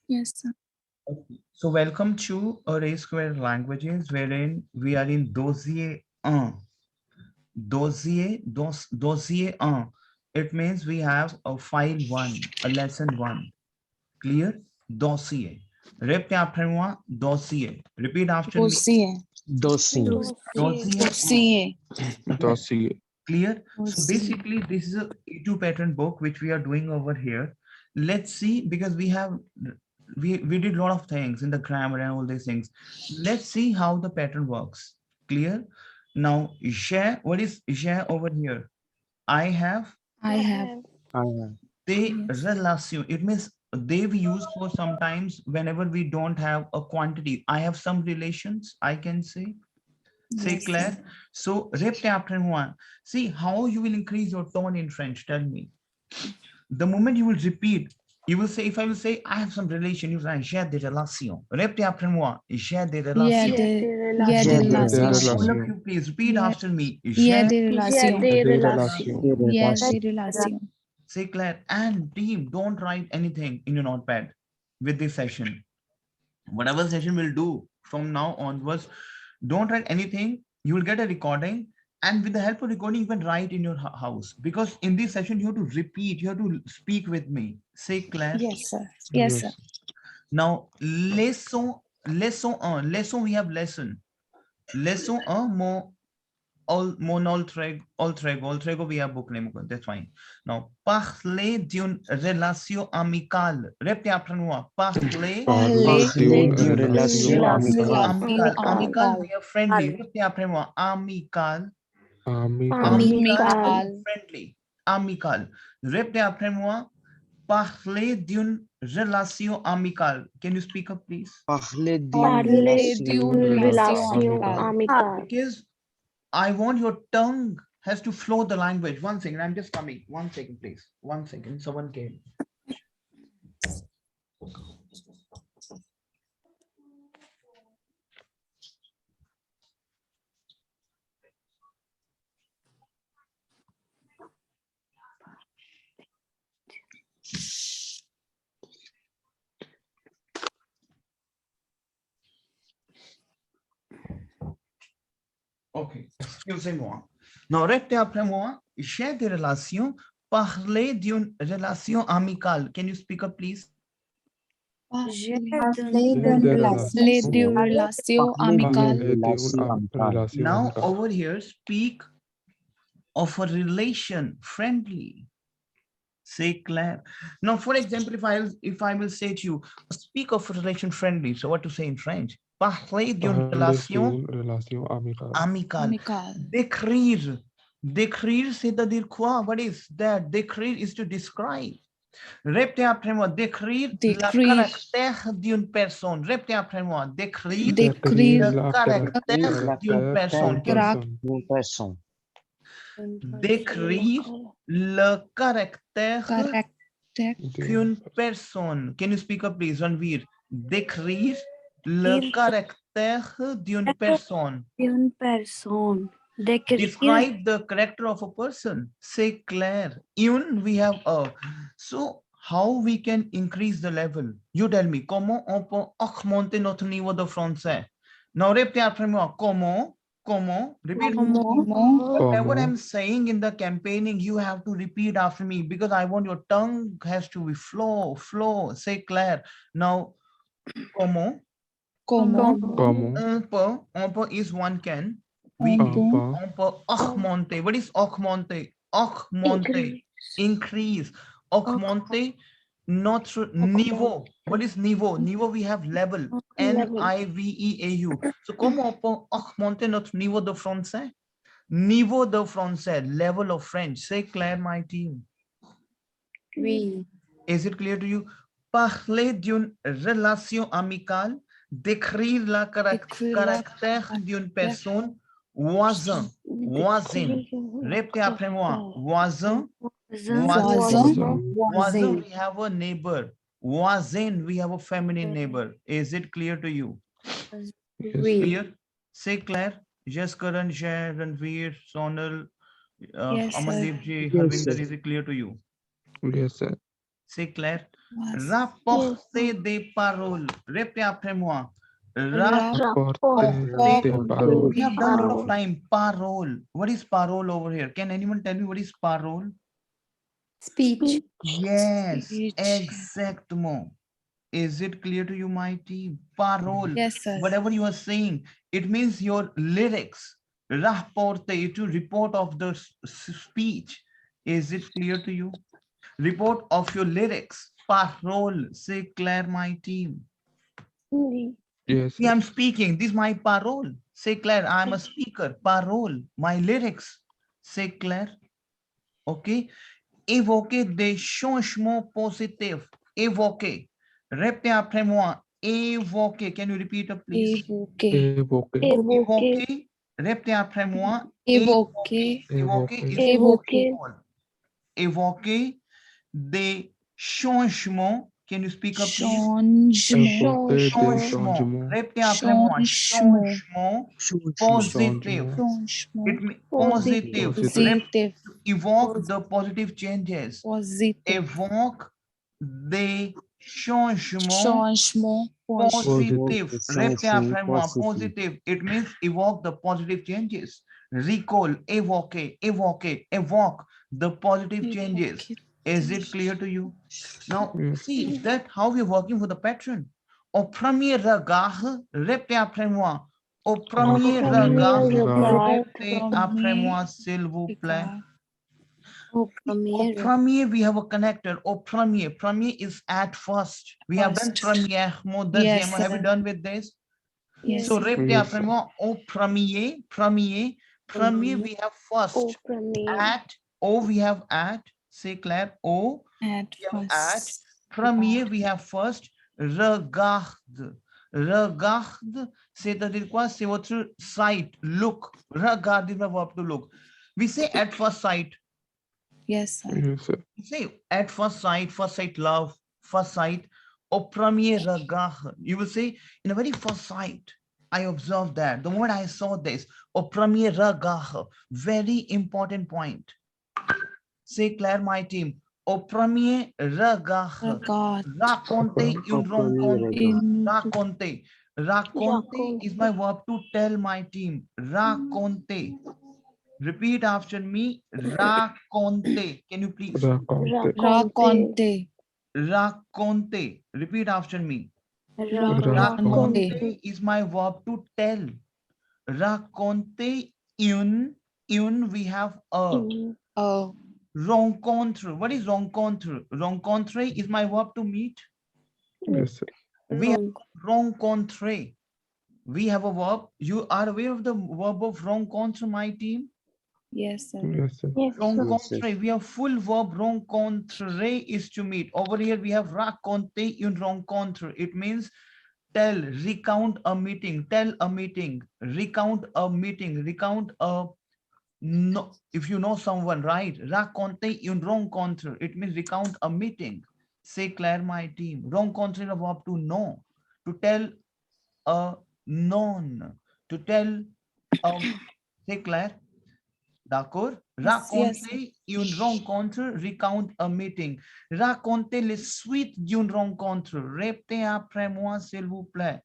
Yes, sir. Okay. So welcome to Array Square Languages, wherein we are in Dossier 1. Dossier 1. It means we have a file 1, a lesson 1. Clear? Dossier. Repete après moi, dossier. Repeat after me. Dossier. Dossier. Dossier 1. Dossier. Yes. Dossier. Clear? So Dossier. basically, this is a E2 pattern book which we are doing over here. Let's see, because we did a lot of things in the grammar and all these things. Let's see how the pattern works. Clear? Now, share. What is share over here? I have I have. I have. they Yes. relation. It means they we use for sometimes whenever we don't have a quantity. I have some relations, I can say. C'est Yes, sir. clair? So, répétez après moi. See how you will increase your tone in French. Tell me. The moment you will repeat, you will say, if I will say, I have some relation, you will say, j'ai des relations. Répétez après moi. J'ai des Yeah, relations. de, yeah, de J'ai des All relation. of relations. you, please repeat Yeah, after me. yeah, J'ai, de relation. Des relations. Des Yeah, relations. de relation. c'est clair. And team, don't write anything in your notepad with this session. Whatever session will do from now onwards, don't write anything. You will get a recording, and with the help of recording you can write in your house, because in this session you have to repeat, you have to speak with me. Say Claire. Yes, sir. Yes, sir. Yes. Now lesson we have lesson 1 more mon altrego we have book name, that's fine. Now parler d'une relation amicale. Répétez après moi. Parler Parler Parler Parler d'une d'une de relation relation amicale. relation amical. Amical, amicale. we are friendly. Répétez après moi. Amical. Amical. Amical, Amical. friendly. Amical. Répétez après moi. Parler d'une relation amicale. Can you speak up, please? Parler d'une Parler relation d'une relation amicale. amicale. Because I want your tongue has to flow the language. One second, I'm just coming. 1 second, please. 1 second. Someone came. Ok, excusez-moi. Non, répétez après moi. J'ai des relations. Parler d'une relation amicale. Can you speak up, please? Parler Des d'une relations. relation Parler d'une amicale. Parler d'une relation amicale. relation Now, amicale. over here, speak of a relation friendly. Say Claire. Now, for example, if I will say to you, speak of a relation friendly. So, what to say in French? Parler d'une Parler relation d'une relation amicale. amicale. Amicale. Décrire. Décrire, c'est-à-dire quoi? What is that? Décrire is to describe. Répétez après moi. Décrire le Décrire. caractère d'une personne. Répétez après moi. Décrire Décrire. Décrire le la caractère La d'une caractère d'une personne. personne. d'une personne. Décrire le caractère Caractère. qu'une personne. Can you speak up, please, Ranveer? Décrire le caractère d'une personne. Une personne. Décrire Describe the character of a person. Say Claire. Une, we have a. So, how we can increase the level? You tell me. Comment on peut augmenter notre niveau de français? Now, répétez après moi. Comment? Repeat. Comment? Whatever I'm Comment? saying in the campaigning, you have to repeat after me, because I want your tongue has to be flow. Say Claire. Now, comment? Comment? Comment? On peut is one can. On We peut Un on peut augmenter. What is augmenter? Augmenter. Increase. Augmenter notre niveau. What is niveau? Niveau, we have level. Niveau. So, comment on peut augmenter notre niveau de français? Niveau de français, level of French. Say Claire, my team. Oui. Is it clear to you? Parler d'une relation amicale, décrire le décrire la caractère d'une personne, voisin. Répétez après moi. Voisin. voisin. Voisin, we have a neighbor. Voisin, we have a feminine neighbor. Is it clear to you? Yes. Clear? Say Claire. Yes, Karan, Jay, Ranveer, Sonal, Yes, sir. Amandeep ji, Yes, Harvinder, sir. is it clear to you? Yes, sir. Say Claire. Rapporter des paroles. Répétez après moi. Rapporter de parole. We have done a lot of time. Parole. What is parole over here? Can anyone tell me what is parole? Speech. Yes, Speech. exactement. Is it clear to you, my team? Parole. Yes, sir. Whatever you are saying, it means your lyrics. Rapporter, to report of the speech. Is it clear to you? Report of your lyrics. Parole. Say Claire, my team. Yes, See, I'm speaking. This is my parole. Say Claire, I'm a speaker. Parole. My lyrics. Say Claire. Okay. Évoquer des changements positifs. Évoquer. Répétez après moi. Évoquer. Can you repeat it, please? Évoquer. évoquer, Évoquer. Répétez après moi. Évoquer. Évoquer is Évoquer. all. Évoquer des changements. Can you speak up, please? Changement. évoquer des Changement. changements. Répétez après moi. Changement. Changement positive. Changement. It means positive. Positive. Evoke the positive changes. Positive. Evoke the changement Changement. positive. Répétez après moi. Positive. It means evoke the positive changes. Recall, evoke, evoke, evoke the positive changes. Is it clear to you? Now, Yes. see that how we're working for the patron. Au premier regard, répétez après moi. Au premier regard, répétez après moi, s'il vous plaît. Au Au premier. premier, we have a connector. Au premier. Premier is at first. We have done First. premier, mot, deuxième. Yes, Have you sir. done with this? Yes. So, répétez Yes, après sir. moi. Au premier. Premier. Premier, we have first. At. O, we have at. Say Claire. O. At We have at. first. Premier, we have first. Regarde. Regarde. C'est dire quoi? C'est votre sight. Look. Regarde is the verb to look. We say at first sight. Yes, sir. Yes, sir. Say at first sight love, first sight, au premier regard. You will say in a very first sight, I observed that. The moment I saw this, au premier regard, very important point. Say Claire, my team, au premier regard. Regard. Raconter une rencontre. In Raconter. Raconter is my verb to tell, my team. Raconter. Repeat after me. Raconter. Can you please? Raconter. raconter. Raconter. Repeat after me. Raconter. Raconter is my verb to tell. Raconter une we have a. Oh, Rencontre. What is rencontre? Rencontre is my verb to meet. Yes, sir. We have rencontre. We have a verb. You are aware of the verb of rencontre, my team? yes, sir. Yes, sir. Rencontre. We have full verb. Rencontre is to meet. Over here we have raconter une rencontre. It means tell, recount a meeting, tell a meeting, recount a meeting, recount a no. If you know someone, right? Raconter une rencontre. It means recount a meeting. Say Claire, my team. Rencontre is a verb to know, to tell a known, to tell. Say Claire. D'accord? Raconter une rencontre, recount a meeting. Racontez les suites d'une rencontre. Répétez après moi, s'il vous plaît.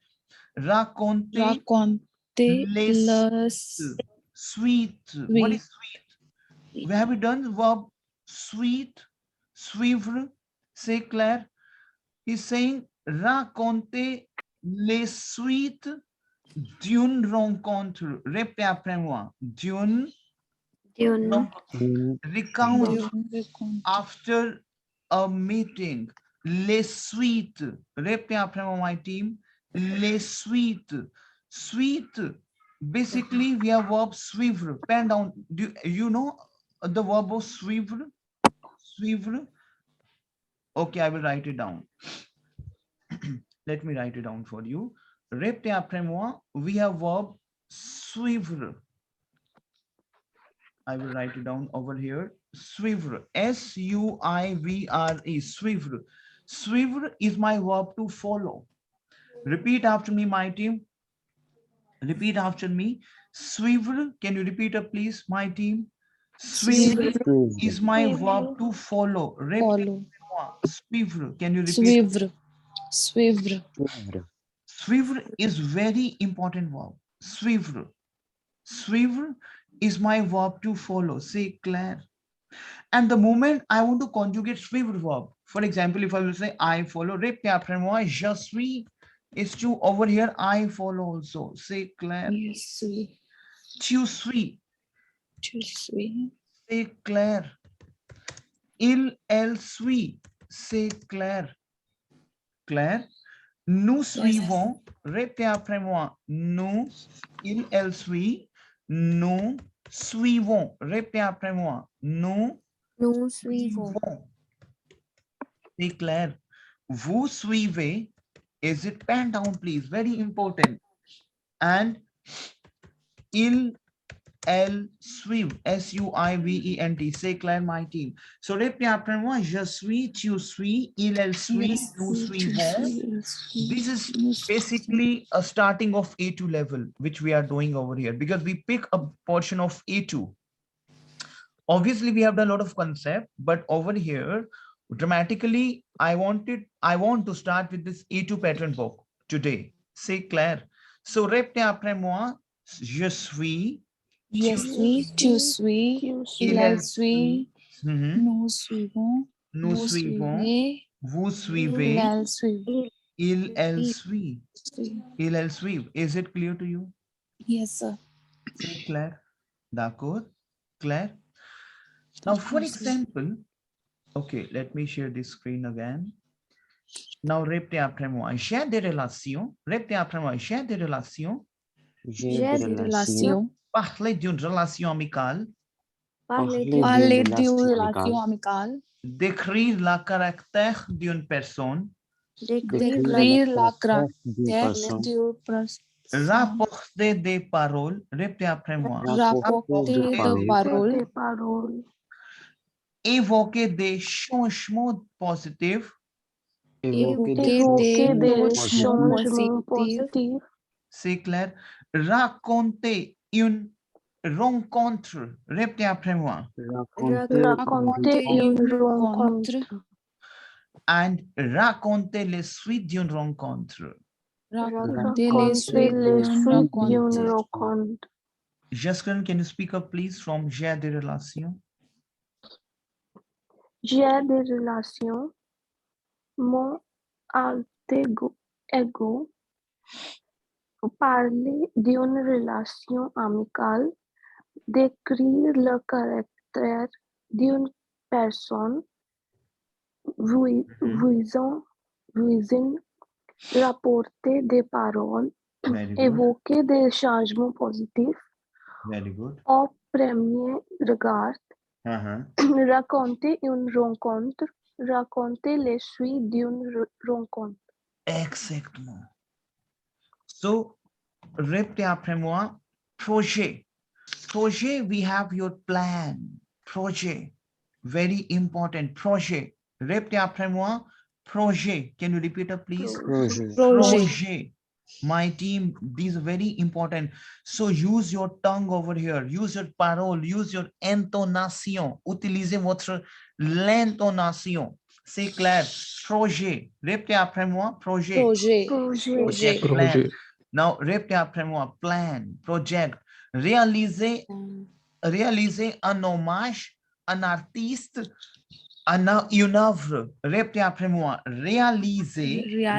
Racontez Raconter les le suites. What is sweet? We have done the verb sweet, suivre. C'est clair? He's saying raconter les suites d'une rencontre. Répétez après moi. D'une recount after a meeting. Les suites. Répétez après moi, my team. Les suites. Suite. Basically, we have verb suivre. Pen down. Do you know the verb of suivre? Suivre. Okay, I will write it down. Let me write it down for you. Répétez après moi. We have verb suivre. I will write it down over here. Suivre. S-U-I-V-R-E. Suivre. Suivre is my verb to follow. Repeat after me, my team. Repeat after me. Suivre. Can you repeat it, please, my team? Suivre is my verb to follow. Repeat. Suivre. Can you repeat? Suivre. Suivre. Suivre is very important verb. Suivre. Suivre is my verb to follow. Say Claire. And the moment I want to conjugate suivre verb, for example, if I will say I follow, répétez après moi, je suis, is to over here I follow also. Say Claire. Je suis. Tu suis. Tu suis. Say Claire. Il, elle suit. Say Claire. Claire. Nous suivons. Répétez après moi. Nous, il, elle suit. Nous suivons. Répétez après moi. Nous suivons. C'est clair. Vous suivez. Is it pen down, please? Very important. And il, elle suivent. S-U-I-V-E-N-T. C'est clair, my team. So répétez après moi. Je suis, tu suis, il, elle suit, nous suivons. This is basically a starting of A2 level, which we are doing over here because we pick a portion of A2. Obviously, we have done a lot of concept, but over here, dramatically, I want to start with this A2 pattern book today. C'est clair. So, répétez après moi. Je suis. Je suis, tu suis, il suit, nous suivons, Nous suivons. Vous suivez. il suit. Il, elle suit. Il, elle suivent. Is it clear to you? Yes, sir. C'est clair. D'accord. Clair. Now, for example, okay, let me share this screen again. Now, répétez après moi. J'ai des relations. Répétez après moi. J'ai des relations. J'ai des relations. Parler d'une relation amicale. Parler d'une relation amicale. Décrire le caractère d'une personne. Décrire la caractère d'une personne. Rapporter des paroles. Répétez après moi. Rapporter des paroles. Évoquer des changements positifs. Évoquer des changements positifs. C'est clair. Raconter une rencontre. Répétez après moi. Raconter une rencontre. And raconter les suites d'une rencontre. Raconter les suites d'une rencontre. Jaskran, can you speak up please from J'ai des relations? J'ai des relations. Mon alter ego parler d'une relation amicale, décrire le caractère d'une personne, visant, rapporter des paroles, Very good. évoquer des changements positifs, Very good. au premier regard, raconter une rencontre, raconter les suites d'une rencontre. Exactement. So, répétez après moi. Projet. Projet, we have your plan. Projet. Very important. Projet. Répétez après moi. Projet. Can you repeat it, please? Projet. My team, these are very important. So use your tongue over here. Use your parole. Use your intonation. Utilisez votre l'intonation. C'est clair. Projet. Répétez après moi. Projet. Project. Plan. Now, répétez après moi. Plan. Project. Réaliser un hommage, un artiste, une œuvre. Répétez après moi. Réaliser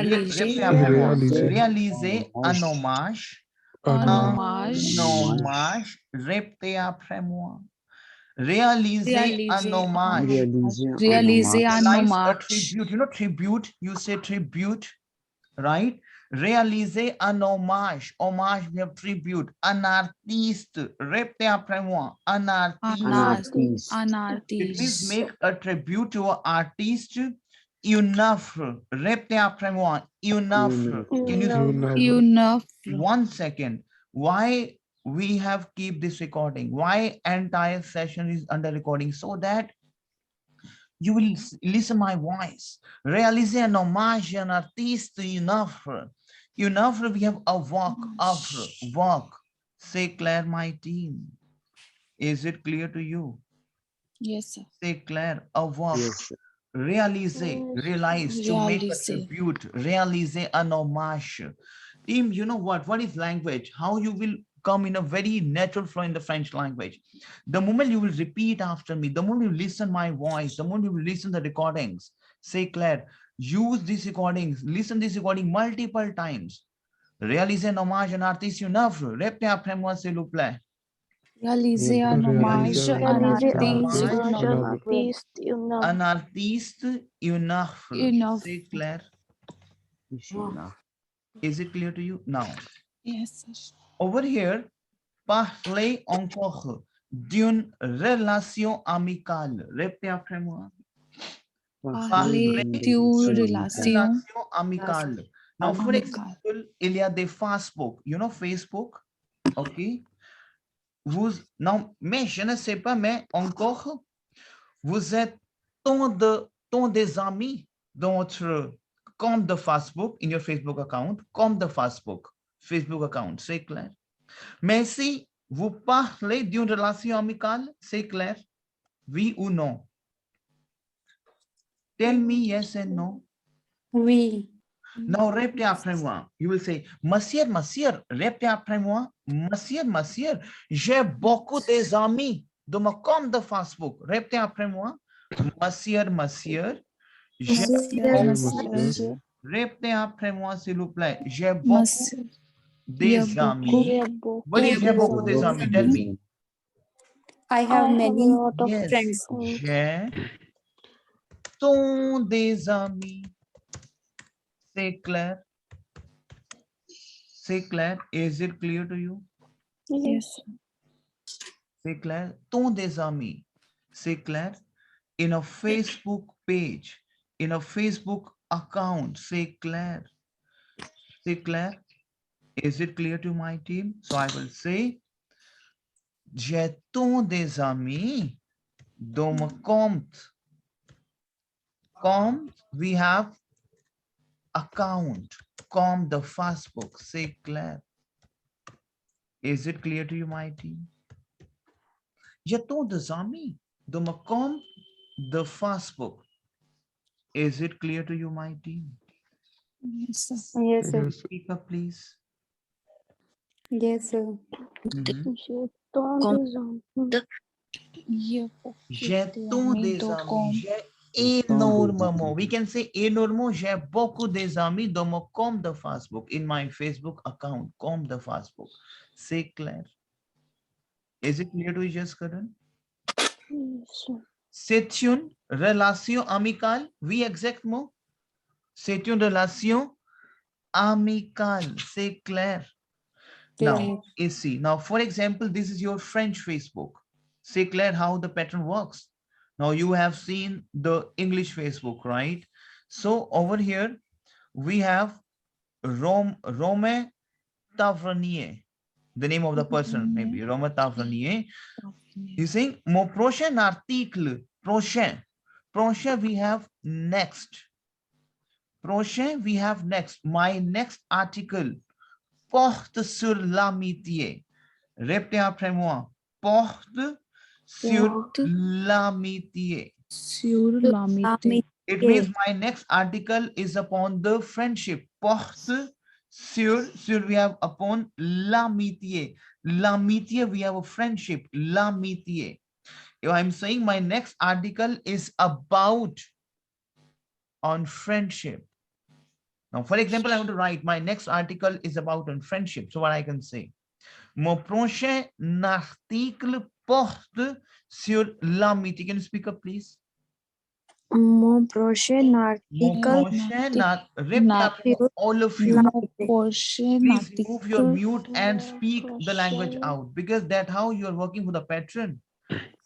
un hommage. Répétez après moi. Réaliser un hommage. Réaliser un Like a hommage. tribute. You know tribute, you say tribute, right? Réaliser un hommage. Hommage, we have tribute. Un artiste. Répétez après moi. Un artiste. Un It means artiste. make a tribute to an artist. Une œuvre. Répétez après moi. Une œuvre. Can you Une œuvre. 1 second? Why we have keep this recording? Why entire session is under recording? So that you will listen my voice. Réaliser un hommage à un artiste, une œuvre. Une œuvre, we have a walk, œuvre, walk. C'est clair, my team. Is it clear to you? Yes, sir. C'est clair, a walk. Réaliser, realize, to make a Réaliser. tribute, réaliser un hommage. Team, you know what? What is language? How you will come in a very natural flow in the French language. The moment you will repeat after me, the moment you listen my voice, the moment you will listen the recordings, say Claire, use these recordings, listen this recording multiple times. Réaliser un hommage à un artiste, une œuvre. Répétez après moi, s'il vous plaît. Réaliser un hommage à un Réaliser un artiste, hommage une à un œuvre. artiste, une œuvre. Un artiste, une œuvre. Une œuvre. C'est clair? Is it clear to you? Now, Yes. over here, parler encore d'une relation amicale. Répétez après moi. Parler d'une relation amicale. Now, for amicale. example, il y a des Facebook. You know Facebook? OK? Non, mais je ne sais pas, mais encore, vous êtes tant des amis dans votre compte de Facebook, in your Facebook account, comme de Facebook account, c'est clair. Mais si vous parlez d'une relation amicale, c'est clair, oui ou non? Tell me yes and no. Oui. Now, répétez après moi. You will say, Monsieur, répétez après moi. Monsieur, j'ai beaucoup des amis dans mon compte de Facebook. Répétez après moi. Monsieur, j'ai Monsieur. répétez après moi, s'il vous plaît. J'ai beaucoup des amis. J'ai beaucoup What is j'ai beaucoup des des amis? Tell me. I have I have a many lot of Yes. friends. J'ai tant des amis. C'est clair? C'est clair? Is it clear to you? Yes. C'est clair? Tant des amis. C'est clair? In a Facebook page, in a Facebook account, c'est clair? C'est clair? Is it clear to my team? So I will say, j'ai tant des amis dans mon compte. Compte, we have account. Compte de Facebook, c'est clair? Is it clear to you, my team? J'ai tant des amis dans mon compte de Facebook. Is it clear to you, my team? Yes, sir. Yes, sir. Yes, sir. Speak up, please. Yes, sir. Mhm. J'ai tant des amis. J'ai tant des amis. J'ai énormément. We can say énormément. J'ai beaucoup des amis dans mon compte de Facebook, in my Facebook account, compte de Facebook. C'est clair? Is it clear to you, just Karan? C'est une relation amicale. Oui, exactement. C'est une relation amicale. C'est clair? Now, ici. Now, for example, this is your French Facebook. C'est clair how the pattern works. Now, you have seen the English Facebook, right? So, over here, we have Romain Tavernier. The name of the person, maybe Romain Tavernier. He's saying, mon prochain article, prochain, we have next. Prochain, we have next. My next article porte sur l'amitié. Répétez après moi. Porte sur l'amitié. Sur l'amitié. It means my next article is upon the friendship. Porte sur we have upon l'amitié. L'amitié, we have a friendship. L'amitié. If I'm saying my next article is about on friendship. Now, for example, I want to write my next article is about on friendship. So what I can say? Mon prochain article porte sur l'amitié. Can you speak up, please? Mon prochain article. All of you. Prochain Please remove your article. mute and speak the language out, because that's how you are working for the patron.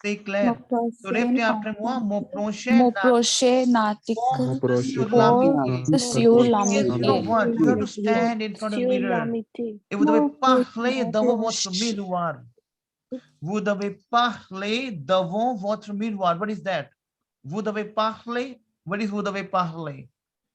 C'est clair? So répétez après moi. Mon prochain article porte porte sur l'amitié. sur You l'amitié. know what? You have to stand in front of the mirror. Et vous devez parler devant votre miroir. Vous devez parler devant votre miroir. What is that? Vous devez parler. What is vous devez parler?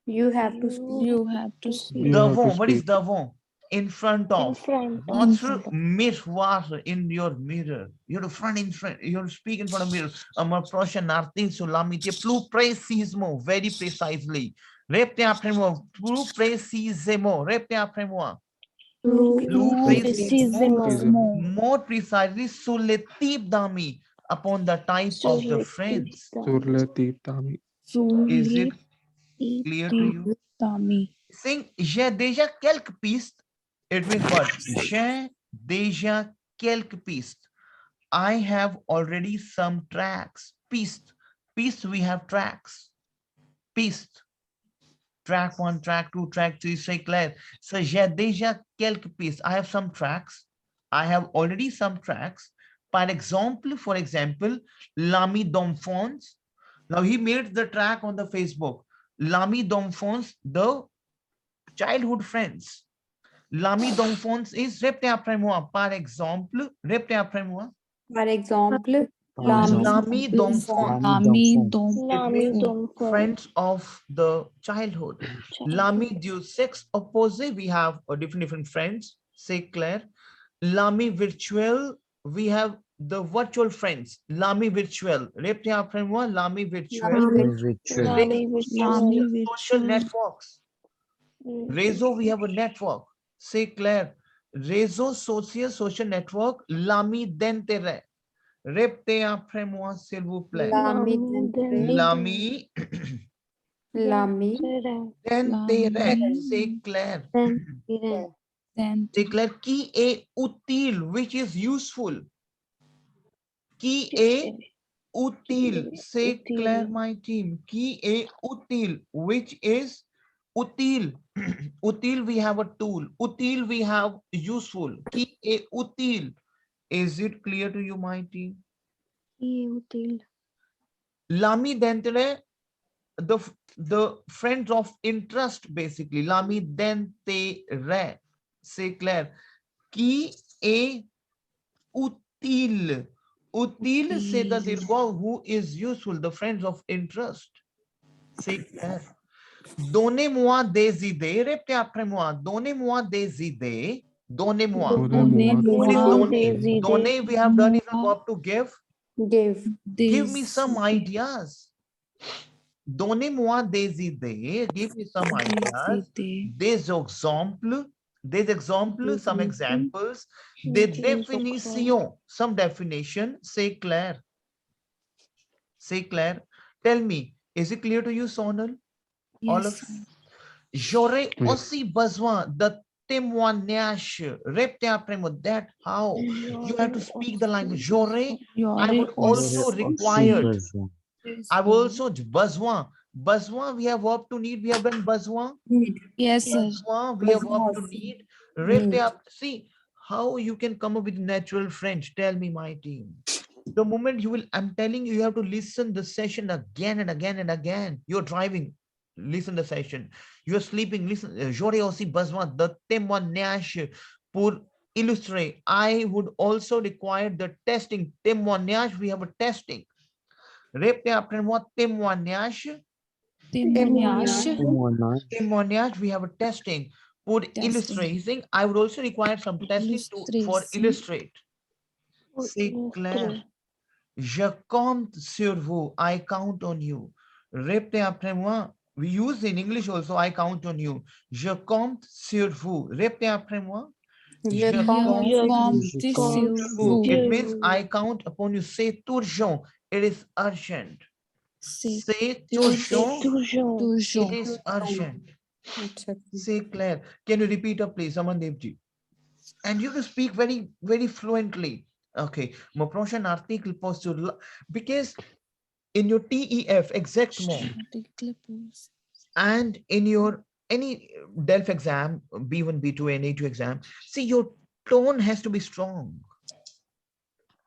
You have to speak. You have to speak. You have to Devant. What is speak. devant? in front In of. front. Votre miroir, in your mirror. You're front in front. You're speaking in front of mirror. Amar proshanarthi sulamite plus precisement, very precisely. Repte après moi, plus précisément. Repte après moi. Plus Plus précisément. précisément. More precisely, sur le type d'amis, upon the type Sur of the le friends. type Sur le type d'amis. Is it clear to you? Tami. Saying j'ai déjà quelques pistes, it means what? J'ai déjà quelques pistes. I have already some tracks. Piste. Piste, we have tracks. Piste. Track 1, track 2, track 3, c'est clair. So j'ai déjà quelques pistes. I have some tracks. I have already some tracks. For example, l'ami d'enfance. Now he made the track on the Facebook. L'ami d'enfance, the childhood friends. L'ami d'enfance is repte après moi. Par exemple, repte après moi. Par exemple, L'ami d'enfance. Ami It L'ami means d'enfance. friends of the childhood. L'ami du sexe opposé, we have different friends. C'est clair. L'ami virtuel, we have the virtual friends. L'ami virtuel. Repte après moi, l'ami virtuel. L'ami L'ami virtuel. Social networks. Réseau, we have a network. C'est clair. Réseau social network, l'ami d'intérêt. Repte après moi, s'il vous plaît. l'ami L'ami d'intérêt. C'est clair. C'est clair. Qui est utile, which is useful. Qui est utile. C'est clair, my team. Qui est utile, which is utile. Utile, we have a tool. Utile, we have useful. Qui est utile. Is it clear to you, my team? L'ami d'intérêt, the friends of interest, basically. L'ami d'intérêt. C'est clair. Qui est utile. Utile, c'est the dirgo who is useful, the friends of interest. C'est clair. Donnez-moi des idées. Répétez après moi. Donnez-moi des idées. Donnez-moi. Donnez-moi Donner, we have done is a verb to give. Give me des some ideas. Donnez-moi des idées. Give me some ideas. idées. Des exemples, some examples. Des définitions, some definition. C'est clair. C'est clair. Tell me, is it clear to you, Sonal? All of Yes. J'aurais Yes. aussi besoin de témoignage. Répétez après moi. That how you have to speak the language. J'aurais, I would also required. I will also besoin. Besoin, we have verb to need. We have done besoin. Yes, sir. Besoin, we have verb to need. Répétez up. See how you can come up with natural French. Tell me, my team. The moment you will, I'm telling you, you have to listen the session again and again and again. You're driving. Listen the session. You're sleeping. Listen. J'aurais aussi besoin de témoignage pour illustrer. I would also require the testing. Témoignage, we have a testing. Répétez après moi, témoignage. Témoignage. Témoignage, we have a testing. For illustrating, I would also require some testing for illustrate. C'est clair. Je compte sur vous. I count on you. Répétez après moi. We use in English also, I count on you. Je compte sur vous. Répétez après moi. Je compte sur vous. It means I count upon you. C'est urgent. It is urgent. C'est urgent. Toujours. It is urgent. C'est clair. Can you repeat up, please, Amandevji? And you can speak very, very fluently. Okay. Mon prochain article posture, because in your TEF exactement and in your any DELF exam, B1, B2, and A2 exam, see your tone has to be strong.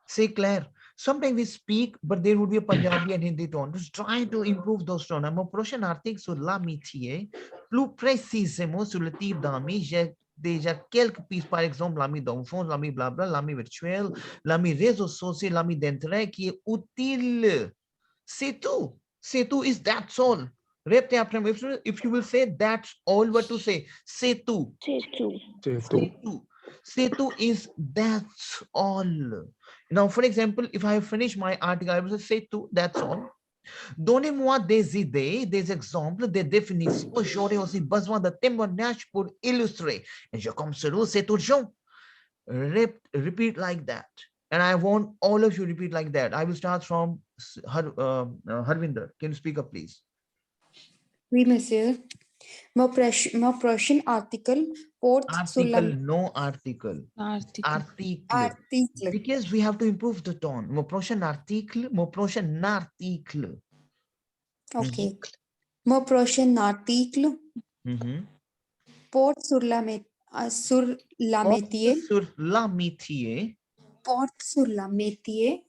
C'est clair. Sometimes we speak, but there would be a Punjabi and Hindi tone. Just try to improve those tones. Mon prochain article sur l'amitié, plus précisément sur le type d'amis, j'ai déjà quelques pistes, par exemple, l'ami d'enfance, l'ami blabla, l'ami virtuel, l'ami réseau social, l'ami d'intérêt qui est utile. C'est tout. C'est tout. Is that's all. Repte après moi. If you will say that's all what to say. Setu. Setu. Setu. Setu is that's all. Now, for example, if I finish my article, I will say Setu, that's all. Donnez-moi des idées, des exemples, des définitions. J'aurais aussi besoin de témoignages pour illustrer. Et je considère c'est urgent. Repeat like that. And I want all of you repeat like that. I will start from Harvinder. Can you speak up, please? Oui, monsieur. Mon prochain article porte sur la Article, no article. Article. Article. Because we have to improve the tone. Mon prochain article, mon prochain article. OK. Mon prochain article porte sur l'amitié. Sur l'amitié. Porte sur l'amitié.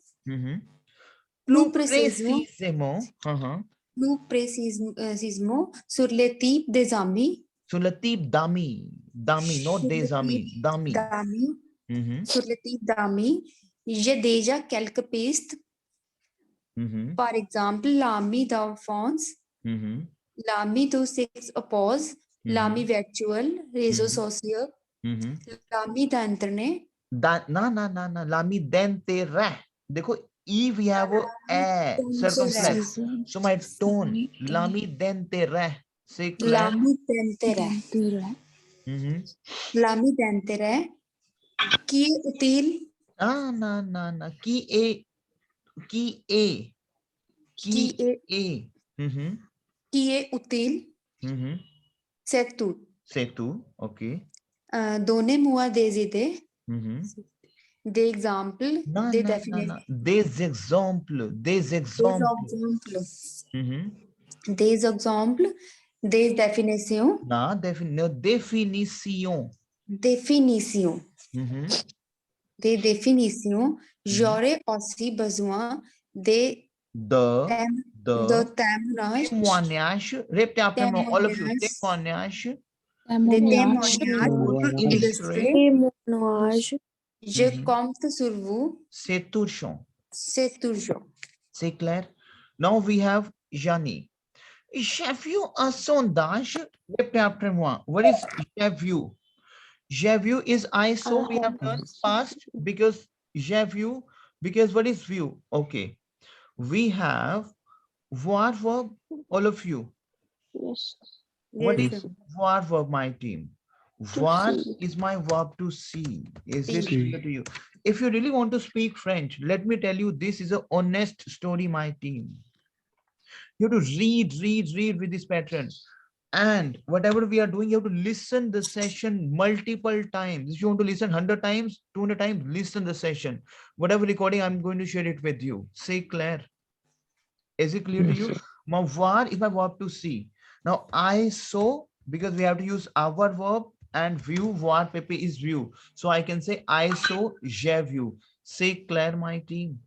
Plus précisément. Plus précisément sur le type des amis. Sur le type d'amis. D'amis, not Sur des le amis. type D'amis. d'amis. Sur le type d'amis, j'ai déjà quelques pistes. Par exemple, l'ami d'enfance, l'ami du sexe opposé, l'ami virtuel, réseaux sociaux, l'ami d'internet. Na, l'ami d'intérêt. Dekho, E we have a circumflex. So my tone, l'ami d'intérêt. C'est clair? L'ami d'intérêt. L'ami d'intérêt qui est utile. Na. Qui est utile. C'est tout. C'est tout, ok. Donnez-moi des idées, des exemples, des définitions. Des exemples. Des exemples, des définitions. Définition. Des définitions. J'aurais aussi besoin des témoignages. Témoignage. Répétez après moi, all of you. Témoignage. Des Témoignage. témoignages illustrés. Témoignage. Je compte sur vous. C'est touchant. C'est toujours. C'est clair? Now we have Jani. J'ai vu un sondage. Répétez après moi. What is j'ai vu? J'ai vu is I saw. We have done past because j'ai vu. Because what is view? Okay. We have voir verb, all of you. Yes. What Yes, is sir. voir verb, my team? Voir is my verb to see. Is it See. clear to you? If you really want to speak French, let me tell you, this is an honest story, my team. You have to read with this pattern. And whatever we are doing, you have to listen the session multiple times. If you want to listen 100 times, 200 times, listen the session. Whatever recording, I'm going to share it with you. Say Claire. Is it clear to Yes, you? sir. Now, voir is my verb to see. Now, I saw, because we have to use our verb, and view, voir, pepe is view. So I can say, I saw, j'ai vu. Say Claire, my team.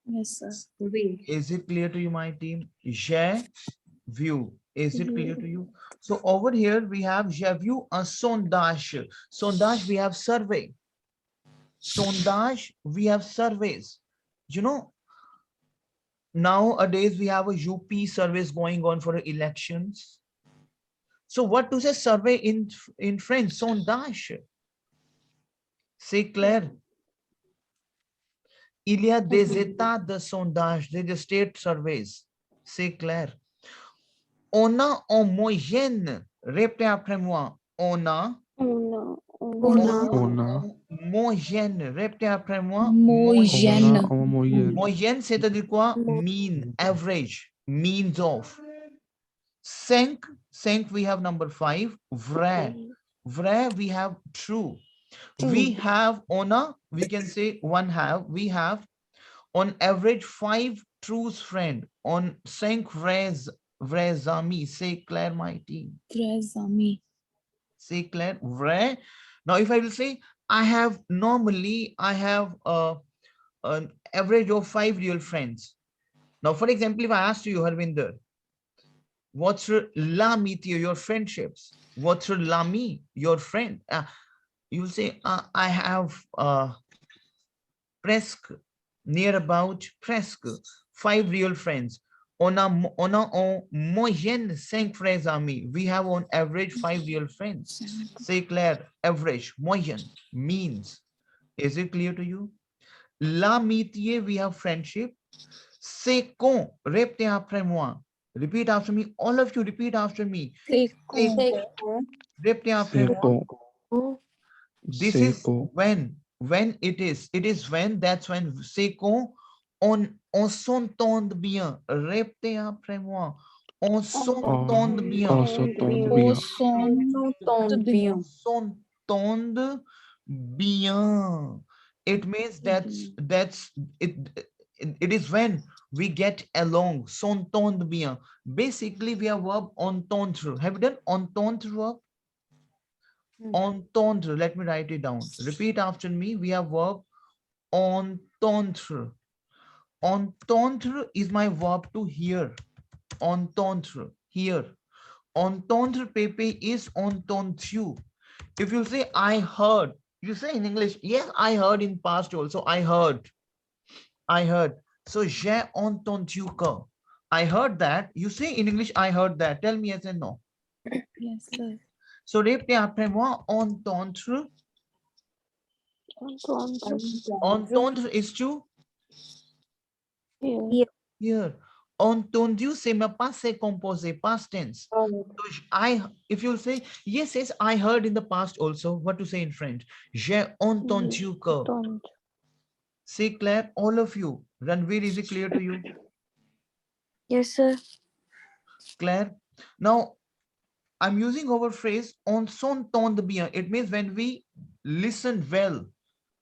Yes, sir. Oui. Is it clear to you, my team? J'ai vu. Is it clear to you? So over here, we have j'ai vu un sondage. Sondage, we have survey. Sondage, we have surveys. You know, nowadays we have a UP surveys going on for elections. So what to say survey in French? Sondage. C'est clair. Il y a des états de sondage, des state surveys. C'est clair. On a en moyenne, répétez après moi, on a moyenne, répétez après moi, Moyenne. Moyenne. moyenne, c'est-à-dire quoi? Mean, average, means of. 5, we have number 5, vrai. Vrai, we have true. We have on a, we can say one have, we have on average 5 true friend. On 5 vrais amis. Say Claire, my team. Vrais amis. Say Claire, vrai. Now, if I will say, I have normally, I have an average of 5 real friends. Now, for example, if I asked you, Harvinder, what's your l'amitié, your friendships? What's your l'ami, your friend? You will say, I have presque, near about presque 5 real friends. en moyenne 5 frères amis. We have on average 5 real friends. C'est clair, average, moyenne, means. Is it clear to you? L'amitié, we have friendship. C'est con, répétez après moi. Repeat after me. All of you repeat after me. C'est C'est con. con, répétez après C'est moi. bon. This C'est is bon. when it is when, that's when. C'est con, on s'entend bien. Répétez après moi. On s'entend bien. On s'entend Au bien. son de bien. On s'entend bien. It means that's it is when we get along. S'entend bien. Basically, we have verb entendre. Have you done entendre verb? Entendre. Let me write it down. Repeat after me. We have verb entendre. Entendre is my verb to hear. Entendre, hear. Entendre, Pepe, is entendu. If you say I heard, you say in English, yes, I heard in past also. I heard. So j'ai entendu que. I heard that. You say in English, I heard that. Tell me yes and no. Yes, sir. So répétez après moi, entendre. Entendre is to hear. Entendu, c'est ma passé composé, past tense. So if you say, yes, I heard in the past also, what to say in French? J'ai entendu que. C'est clair, all of you. Ranveer, is it clear to you? Yes, sir. Claire? Now, I'm using our phrase, on s'entend bien. It means when we listen well.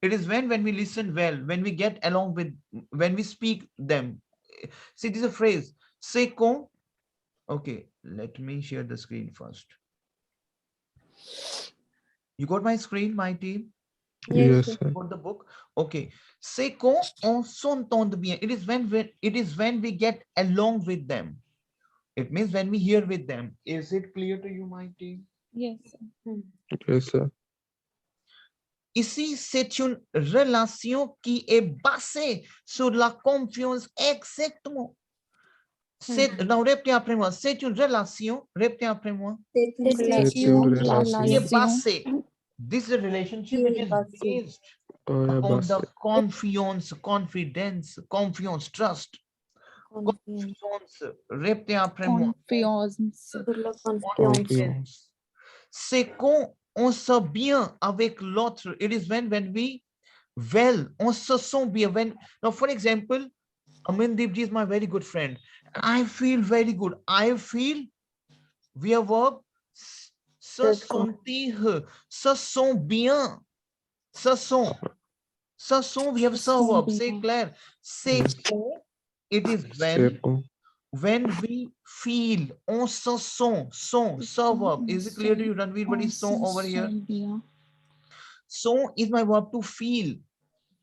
It is when we listen well, when we get along with, when we speak them. See, this is a phrase. C'est con. Okay, let me share the screen first. You got my screen, my team? Yes, sir. Got the book? Okay. C'est con, on s'entend bien. It is when we get along with them. It means when we hear with them. Is it clear to you, my team? Yes, sir. Yes, sir. Ici, c'est une relation qui est basée sur la confiance exactement. Non, répétez après moi. C'est une relation. Répétez après moi. C'est une Qui est relation. basée. This is a relationship which is based on the confiance, confidence, confiance, trust. Confiance. Répétez après moi. Confiance. Confiance. C'est quand on se bien avec l'autre. It is when we well, on se sent bien. Now, for example, Amandeep is my very good friend. I feel very good. I feel, we have verb se sentir, se sent bien. Se sent, we have se verb. C'est clair. C'est quand, it is C'est bon. when we feel, on se sent, se verb. Is it clear to you, Ranveer? What is son over here? Son is my verb to feel.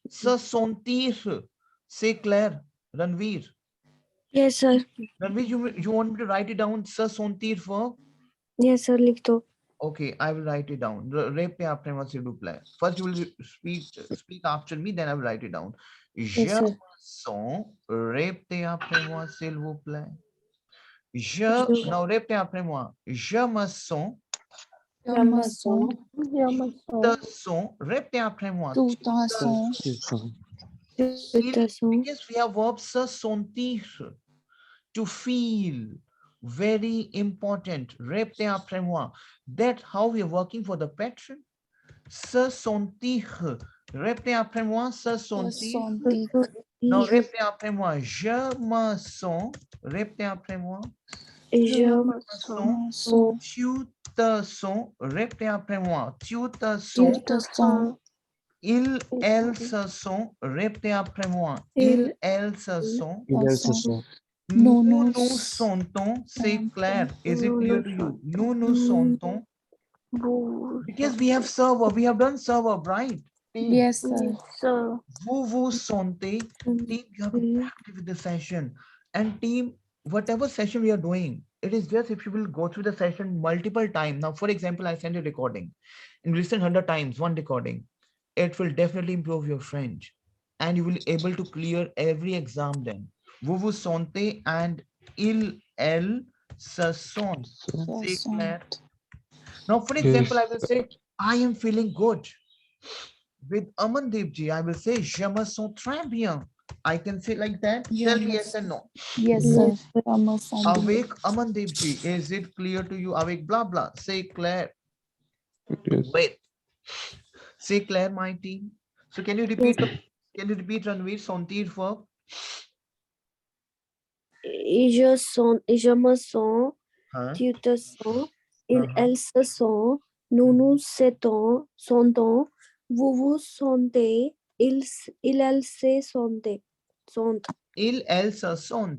Se sentir. C'est clair, Ranveer. Yes, sir. Ranveer, you want me to write it down? Se sentir verb? Yes, sir. लिख दो. Okay, I will write it down. Répétez après moi, s'il vous plaît. First, you will speak after me, then I will write it down. Je Yes, sir. me sens. Répétez après moi, s'il vous plaît. Non, répétez après moi. Je me sens. Te sens. Répétez après moi. Tout un son. Because we have verb se sentir. To feel. Very important. Répétez après moi. That's how we are working for the patron. Se sentir. Répétez après moi. Se sentir. Non, répétez après moi. Je me sens. Répétez après moi. Je me Son. Tu te sens. Répétez après moi. Tu te sens. Son. Il, elle se sont. Répétez après moi. Il, elle se sont. Nous Nous nous nous sentons. C'est clair. Is it clear to you? Nous nous sentons. Because we have server. We have done server, right? Team. Yes, sir. Vous vous sentez. Team, you have to be active with the session. And team, whatever session we are doing, it is just if you will go through the session multiple times. Now, for example, I send a recording and listen 100 times, one recording. It will definitely improve your French and you will be able to clear every exam then. Vous vous sentez and Il, elle se sent. So, Say se Claire. sent. Now, for example, I will yes, say, I am feeling good. With Amandeep ji, I will say, je me sens très bien. I can say like that. Tell me yes and no. Yes, sir. Yes, sir. Je me sens bien. Awake Amandeep ji, is it clear to you? Awake blah blah. Say Claire. yes, Wait. Say Claire, my team. So can you repeat? Can you repeat Ranveer sentir verb? Je me sens, Huh? tu te sens, il, Uh-huh. elle se sent, nous nous sentons, vous vous sentez, il, elle se sentent. Il, elle se sent.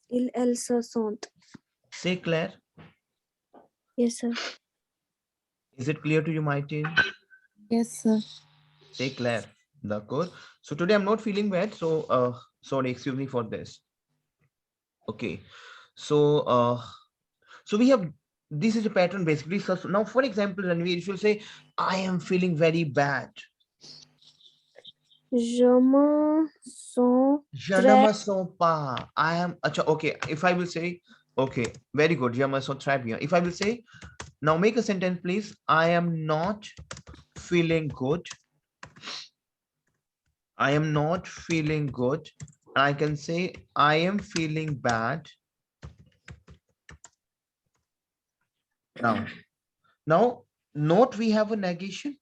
Il, elle se sentent. Say Claire. Yes, sir. Is it clear to you, my team? Yes, sir. Say Claire. D'accord. So today I'm not feeling bad. So sorry, excuse me for this. Okay. So we have, this is a pattern basically. So now, for example, Ranveer, if you say, I am feeling very bad. Je me sens Je ne me sens pas. I am, acha, okay. If I will say, okay, very good. Je me sens très bien. If I will say, now make a sentence, please. I am not feeling good. I am not feeling good. I can say, I am feeling bad. Now, not we have a negation.